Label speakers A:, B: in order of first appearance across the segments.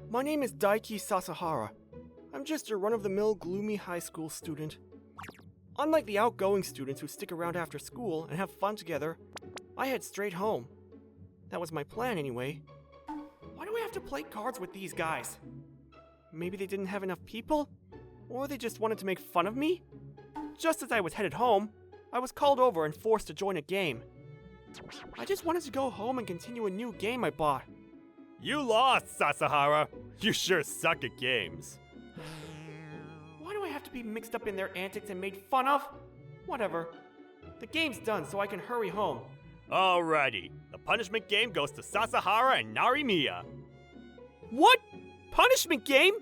A: My name is Daiki Sasahara. I'm just a run-of-the-mill gloomy high school student. Unlike the outgoing students who stick around after school and have fun together, I head straight home. That was my plan anyway. Why do I have to play cards with these guys? Maybe they didn't have enough people? Or they just wanted to make fun of me? Just as I was headed home, I was called over and forced to join a game. I just wanted to go home and continue a new game I bought.
B: You lost, Sasahara. You sure suck at games.
A: Why do I have to be mixed up in their antics and made fun of? Whatever. The game's done, so I can hurry home.
B: Alrighty. The punishment game goes to Sasahara and Narimiya.
A: What? Punishment game?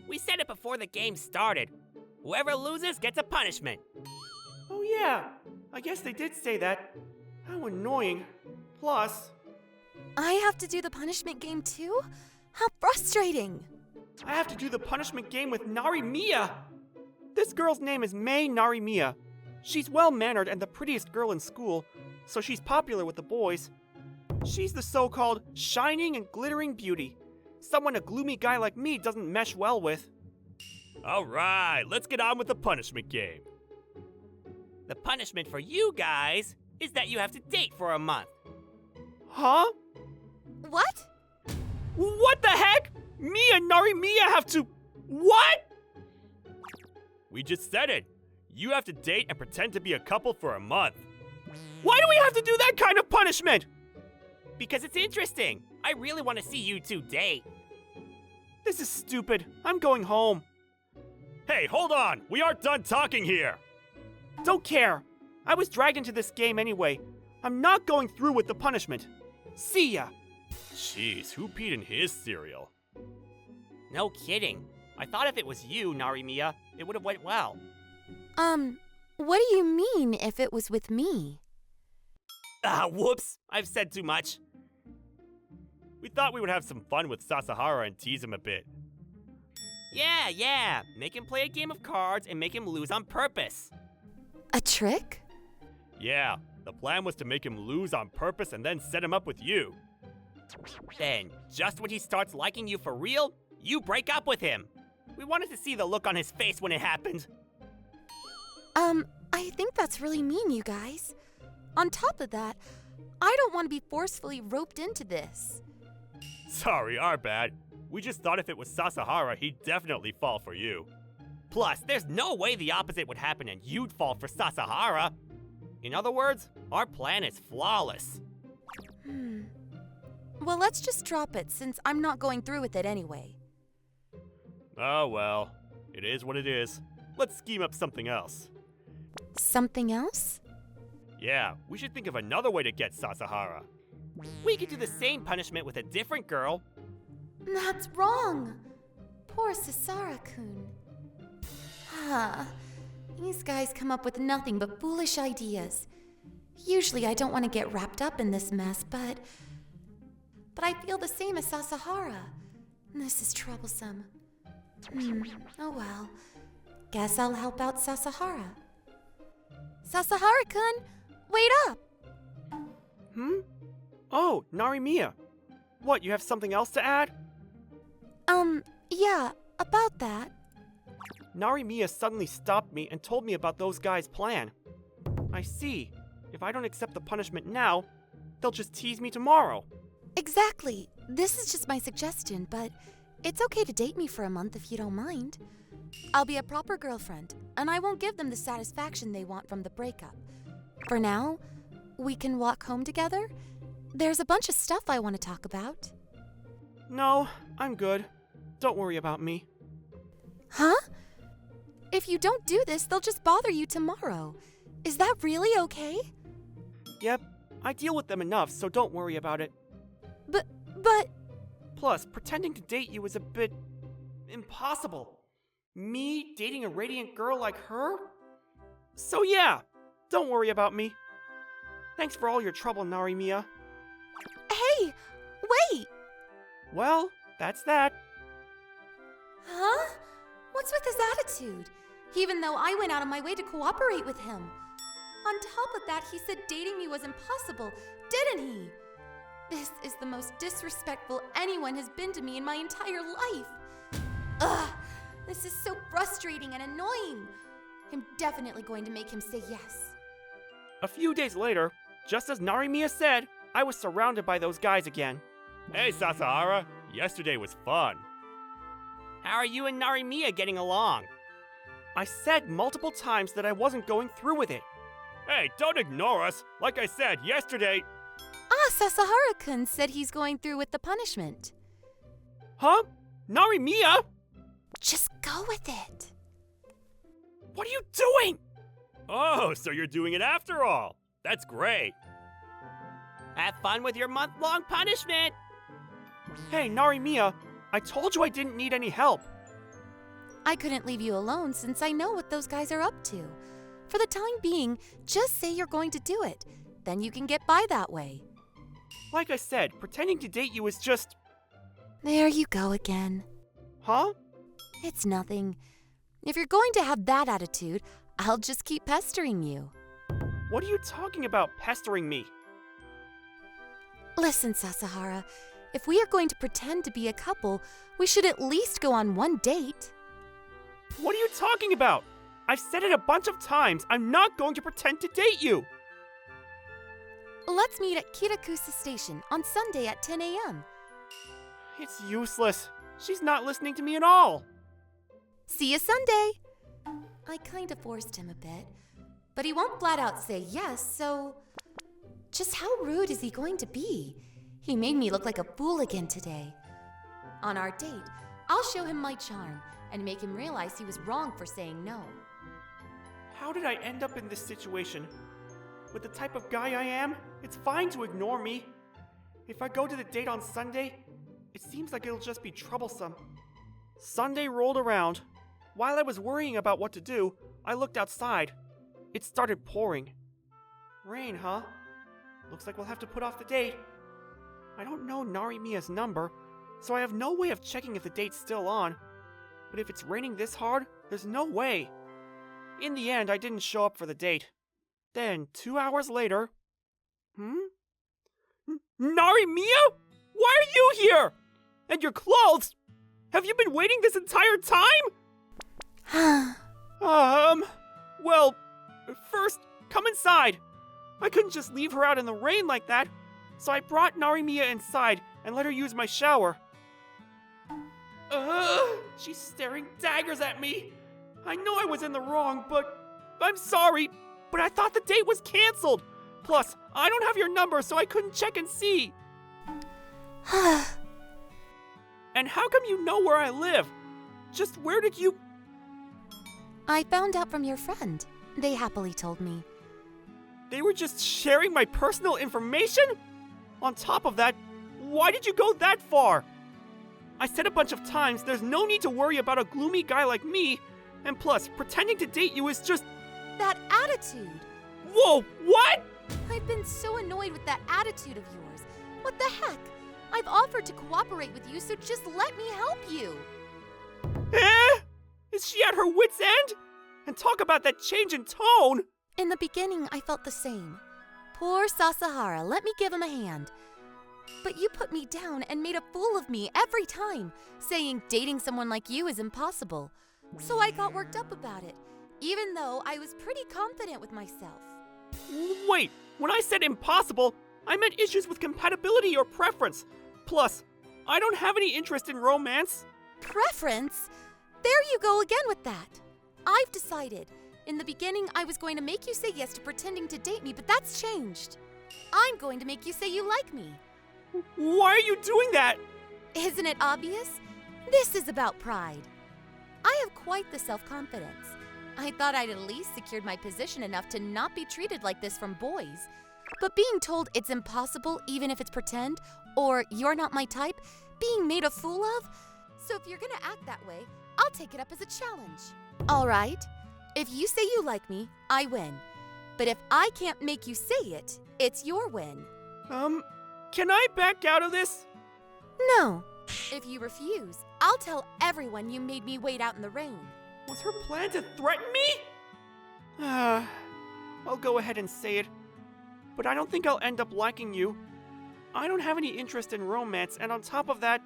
C: We said it before the game started. Whoever loses gets a punishment.
A: Oh yeah, I guess they did say that. How annoying. Plus,
D: I have to do the punishment game too? How frustrating!
A: I have to do the punishment game with Narimiya! This girl's name is Mei Narimiya. She's well-mannered and the prettiest girl in school, so she's popular with the boys. She's the so-called shining and glittering beauty. Someone a gloomy guy like me doesn't mesh well with.
B: Alright, let's get on with the punishment game.
C: The punishment for you guys is that you have to date for a month.
A: Huh?
D: What?
A: What the heck? Me and Narimiya have to... What?
B: We just said it. You have to date and pretend to be a couple for a month.
A: Why do we have to do that kind of punishment?
C: Because it's interesting. I really want to see you two date.
A: This is stupid. I'm going home.
B: Hey, hold on! We aren't done talking here!
A: Don't care. I was dragged into this game anyway. I'm not going through with the punishment. See ya.
B: Jeez, who peed in his cereal?
C: No kidding. I thought if it was you, Narimiya, it would have went well.
D: What do you mean if it was with me?
C: Whoops. I've said too much.
B: We thought we would have some fun with Sasahara and tease him a bit.
C: Yeah. Make him play a game of cards and make him lose on purpose.
D: A trick?
B: Yeah, the plan was to make him lose on purpose and then set him up with you.
C: Then, just when he starts liking you for real, you break up with him. We wanted to see the look on his face when it happened.
D: I think that's really mean, you guys. On top of that, I don't want to be forcefully roped into this.
B: Sorry, our bad. We just thought if it was Sasahara, he'd definitely fall for you.
C: Plus, there's no way the opposite would happen and you'd fall for Sasahara. In other words, our plan is flawless.
D: Well, let's just drop it since I'm not going through with it anyway.
B: Oh well, it is what it is. Let's scheme up something else.
D: Something else?
B: Yeah, we should think of another way to get Sasahara.
C: We could do the same punishment with a different girl.
D: That's wrong. Poor Sasara-kun. These guys come up with nothing but foolish ideas. Usually I don't want to get wrapped up in this mess, but I feel the same as Sasahara. This is troublesome. Oh well. Guess I'll help out Sasahara. Sasahara-kun, wait up!
A: Oh, Narimiya. What, you have something else to add?
D: Yeah, about that.
A: Narimiya suddenly stopped me and told me about those guys' plan. I see. If I don't accept the punishment now, they'll just tease me tomorrow.
D: Exactly. This is just my suggestion, but it's okay to date me for a month if you don't mind. I'll be a proper girlfriend, and I won't give them the satisfaction they want from the breakup. For now, we can walk home together. There's a bunch of stuff I want to talk about.
A: No, I'm good. Don't worry about me.
D: Huh? If you don't do this, they'll just bother you tomorrow. Is that really okay?
A: Yep, I deal with them enough, so don't worry about it.
D: But...
A: Plus, pretending to date you is a bit... impossible. Me dating a radiant girl like her? So yeah, don't worry about me. Thanks for all your trouble, Narimiya.
D: Hey, wait!
A: Well, that's that.
D: Huh? What's with his attitude? Even though I went out of my way to cooperate with him. On top of that, he said dating me was impossible, didn't he? This is the most disrespectful anyone has been to me in my entire life. Ugh, this is so frustrating and annoying. I'm definitely going to make him say yes.
A: A few days later, just as Narimiya said, I was surrounded by those guys again.
B: Hey, Sasahara. Yesterday was fun.
C: How are you and Narimiya getting along?
A: I said multiple times that I wasn't going through with it.
B: Hey, don't ignore us. Like I said, yesterday...
D: Sasahara-kun said he's going through with the punishment.
A: Huh? Narimiya?
D: Just go with it.
A: What are you doing?
B: Oh, so you're doing it after all. That's great.
C: Have fun with your month-long punishment.
A: Hey, Narimiya, I told you I didn't need any help.
D: I couldn't leave you alone since I know what those guys are up to. For the time being, just say you're going to do it. Then you can get by that way.
A: Like I said, pretending to date you is just...
D: There you go again.
A: Huh?
D: It's nothing. If you're going to have that attitude, I'll just keep pestering you.
A: What are you talking about, pestering me?
D: Listen, Sasahara, if we are going to pretend to be a couple, we should at least go on one date.
A: What are you talking about? I've said it a bunch of times. I'm not going to pretend to date you.
D: Let's meet at Kirakusa Station on Sunday at 10 a.m.
A: It's useless. She's not listening to me at all.
D: See you Sunday! I kind of forced him a bit, but he won't flat out say yes, so... Just how rude is he going to be? He made me look like a fool again today. On our date, I'll show him my charm and make him realize he was wrong for saying no.
A: How did I end up in this situation? With the type of guy I am, it's fine to ignore me. If I go to the date on Sunday, it seems like it'll just be troublesome. Sunday rolled around. While I was worrying about what to do, I looked outside. It started pouring. Rain, huh? Looks like we'll have to put off the date. I don't know Narimiya's number, so I have no way of checking if the date's still on. But if it's raining this hard, there's no way. In the end, I didn't show up for the date. Then, 2 hours later... Narimiya? Why are you here? And your clothes? Have you been waiting this entire time? Well, first, come inside. I couldn't just leave her out in the rain like that, so I brought Narimiya inside and let her use my shower. She's staring daggers at me. I know I was in the wrong, but I'm sorry, but I thought the date was canceled. Plus, I don't have your number, so I couldn't check and see. And how come you know where I live? Just where did you...
D: I found out from your friend. They happily told me.
A: They were just sharing my personal information? On top of that, why did you go that far? I said a bunch of times there's no need to worry about a gloomy guy like me, and plus, pretending to date you is just...
D: That attitude!
A: Whoa, what?
D: I've been so annoyed with that attitude of yours. What the heck? I've offered to cooperate with you, so just let me help you.
A: Eh? Is she at her wit's end? And talk about that change in tone!
D: In the beginning, I felt the same. Poor Sasahara, let me give him a hand. But you put me down and made a fool of me every time, saying dating someone like you is impossible. So I got worked up about it, even though I was pretty confident with myself.
A: Wait, when I said impossible, I meant issues with compatibility or preference. Plus, I don't have any interest in romance.
D: Preference? There you go again with that. I've decided. In the beginning, I was going to make you say yes to pretending to date me, but that's changed. I'm going to make you say you like me.
A: Why are you doing that?
D: Isn't it obvious? This is about pride. I have quite the self-confidence. I thought I'd at least secured my position enough to not be treated like this from boys. But being told it's impossible even if it's pretend, or you're not my type, being made a fool of? So if you're gonna act that way, I'll take it up as a challenge. All right. If you say you like me, I win. But if I can't make you say it, it's your win.
A: Can I back out of this?
D: No. If you refuse, I'll tell everyone you made me wait out in the rain.
A: Was her plan to threaten me? I'll go ahead and say it. But I don't think I'll end up liking you. I don't have any interest in romance, and on top of that,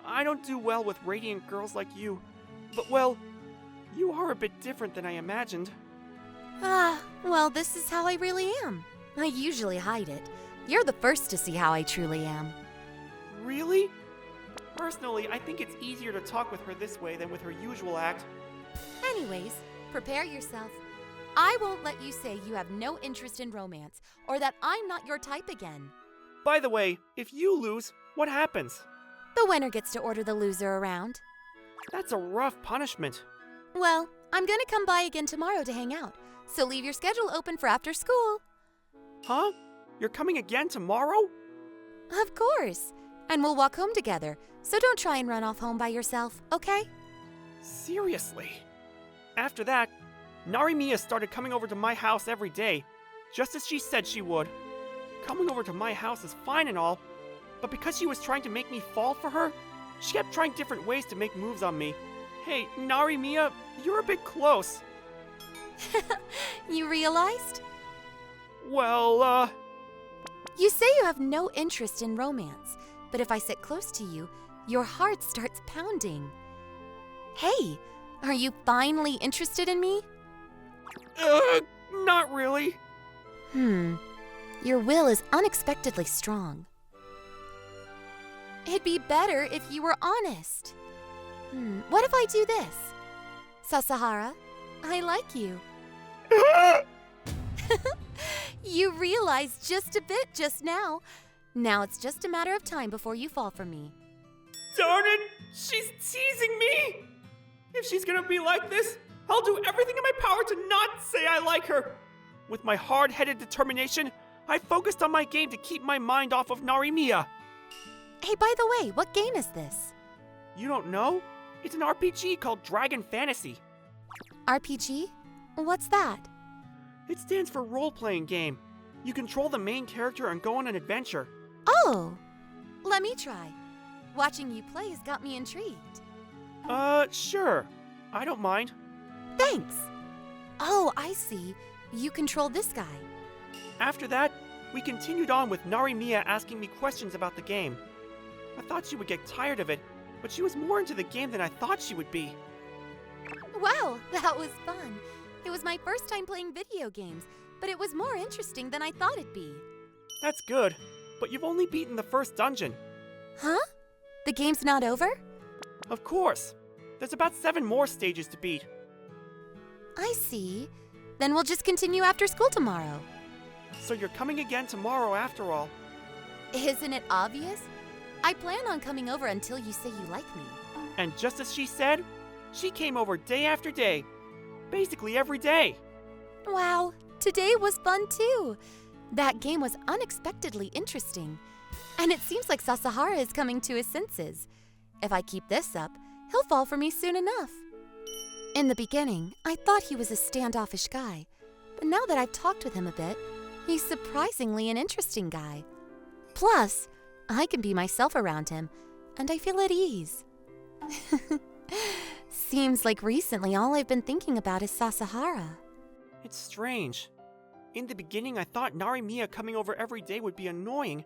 A: I don't do well with radiant girls like you. But, well, you are a bit different than I imagined.
D: Well, this is how I really am. I usually hide it. You're the first to see how I truly am.
A: Really? Personally, I think it's easier to talk with her this way than with her usual act.
D: Anyways, prepare yourself. I won't let you say you have no interest in romance, or that I'm not your type again.
A: By the way, if you lose, what happens?
D: The winner gets to order the loser around.
A: That's a rough punishment.
D: Well, I'm gonna come by again tomorrow to hang out, so leave your schedule open for after school.
A: Huh? You're coming again tomorrow?
D: Of course. And we'll walk home together, so don't try and run off home by yourself, okay?
A: Seriously? After that, Narimiya started coming over to my house every day, just as she said she would. Coming over to my house is fine and all, but because she was trying to make me fall for her, she kept trying different ways to make moves on me. Hey, Narimiya, you're a bit close.
D: You realized?
A: Well,
D: You say you have no interest in romance, but if I sit close to you, your heart starts pounding. Hey, are you finally interested in me?
A: Not really.
D: Your will is unexpectedly strong. It'd be better if you were honest. What if I do this? Sasahara, I like you. You realized just a bit just now. Now it's just a matter of time before you fall for me.
A: Darn it! She's teasing me! If she's gonna be like this, I'll do everything in my power to not say I like her! With my hard-headed determination, I focused on my game to keep my mind off of Narimiya.
D: Hey, by the way, what game is this?
A: You don't know? It's an RPG called Dragon Fantasy.
D: RPG? What's that?
A: It stands for role-playing game. You control the main character and go on an adventure.
D: Oh! Let me try. Watching you play has got me intrigued.
A: Sure. I don't mind.
D: Thanks! Oh, I see. You control this guy.
A: After that, we continued on with Narimiya asking me questions about the game. I thought she would get tired of it, but she was more into the game than I thought she would be.
D: Wow, that was fun. It was my first time playing video games, but it was more interesting than I thought it'd be.
A: That's good, but you've only beaten the first dungeon.
D: Huh? The game's not over?
A: Of course. There's about 7 more stages to beat.
D: I see. Then we'll just continue after school tomorrow.
A: So you're coming again tomorrow after all.
D: Isn't it obvious? I plan on coming over until you say you like me.
A: And just as she said, she came over day after day. Basically every day.
D: Wow, today was fun too. That game was unexpectedly interesting. And it seems like Sasahara is coming to his senses. If I keep this up, he'll fall for me soon enough. In the beginning, I thought he was a standoffish guy. But now that I've talked with him a bit, he's surprisingly an interesting guy. Plus, I can be myself around him, and I feel at ease. Seems like recently all I've been thinking about is Sasahara.
A: It's strange. In the beginning, I thought Narimiya coming over every day would be annoying.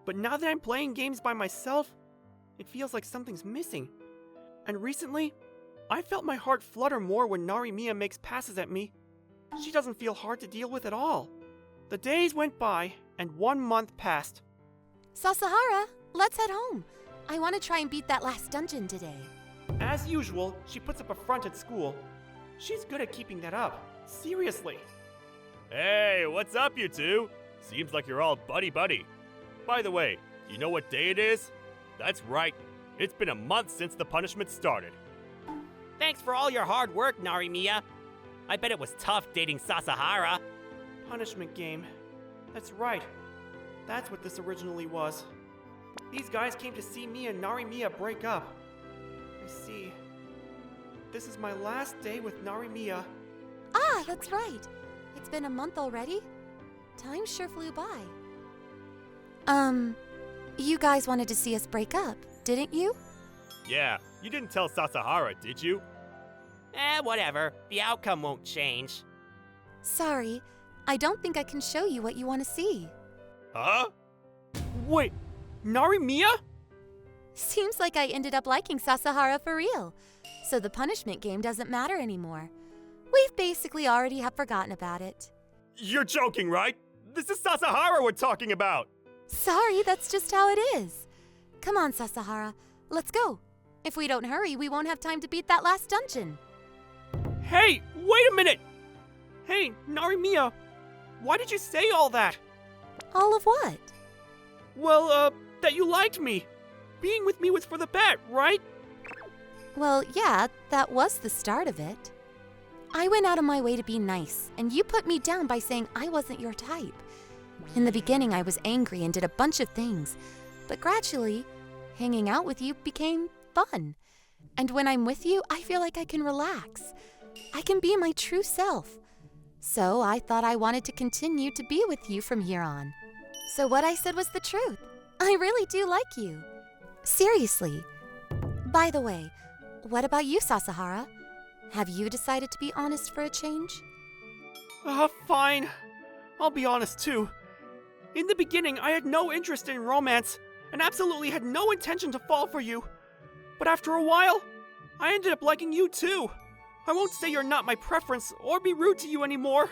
A: But now that I'm playing games by myself, it feels like something's missing. And recently, I felt my heart flutter more when Narimiya makes passes at me. She doesn't feel hard to deal with at all. The days went by, and 1 month passed.
D: Sasahara, let's head home. I want to try and beat that last dungeon today.
A: As usual, she puts up a front at school. She's good at keeping that up. Seriously.
B: Hey, what's up, you two? Seems like you're all buddy-buddy. By the way, you know what day it is? That's right. It's been a month since the punishment started.
C: Thanks for all your hard work, Narimiya. I bet it was tough dating Sasahara.
A: Punishment game. That's right. That's what this originally was. These guys came to see me and Narimiya break up. I see. This is my last day with Narimiya.
D: Ah, that's right. It's been a month already. Time sure flew by. You guys wanted to see us break up, didn't you?
B: Yeah, you didn't tell Sasahara, did you?
C: Whatever. The outcome won't change.
D: Sorry, I don't think I can show you what you want to see.
B: Huh?
A: Wait, Narimiya?
D: Seems like I ended up liking Sasahara for real. So the punishment game doesn't matter anymore. We've basically already have forgotten about it.
B: You're joking, right? This is Sasahara we're talking about!
D: Sorry, that's just how it is. Come on, Sasahara. Let's go. If we don't hurry, we won't have time to beat that last dungeon.
A: Hey, wait a minute! Hey, Narimiya, why did you say all that?
D: All of what?
A: Well, that you liked me. Being with me was for the bet, right?
D: Well, yeah, that was the start of it. I went out of my way to be nice, and you put me down by saying I wasn't your type. In the beginning, I was angry and did a bunch of things, but gradually, hanging out with you became fun. And when I'm with you, I feel like I can relax. I can be my true self. So I thought I wanted to continue to be with you from here on. So what I said was the truth. I really do like you. Seriously. By the way, what about you, Sasahara? Have you decided to be honest for a change?
A: Fine. I'll be honest too. In the beginning, I had no interest in romance and absolutely had no intention to fall for you. But after a while, I ended up liking you too. I won't say you're not my preference or be rude to you anymore.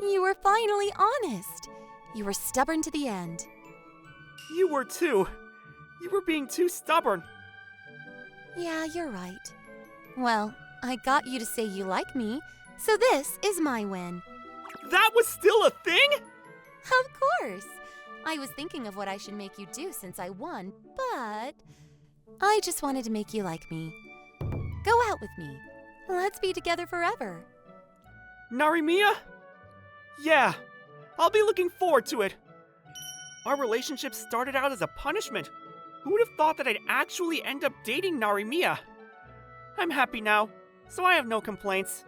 D: You were finally honest. You were stubborn to the end.
A: You were too. You were being too stubborn.
D: Yeah, you're right. Well, I got you to say you like me, so this is my win.
A: That was still a thing?
D: Of course. I was thinking of what I should make you do since I won, but I just wanted to make you like me. Go out with me. Let's be together forever.
A: Narimiya? Yeah, I'll be looking forward to it. Our relationship started out as a punishment. Who would have thought that I'd actually end up dating Narimiya? I'm happy now, so I have no complaints.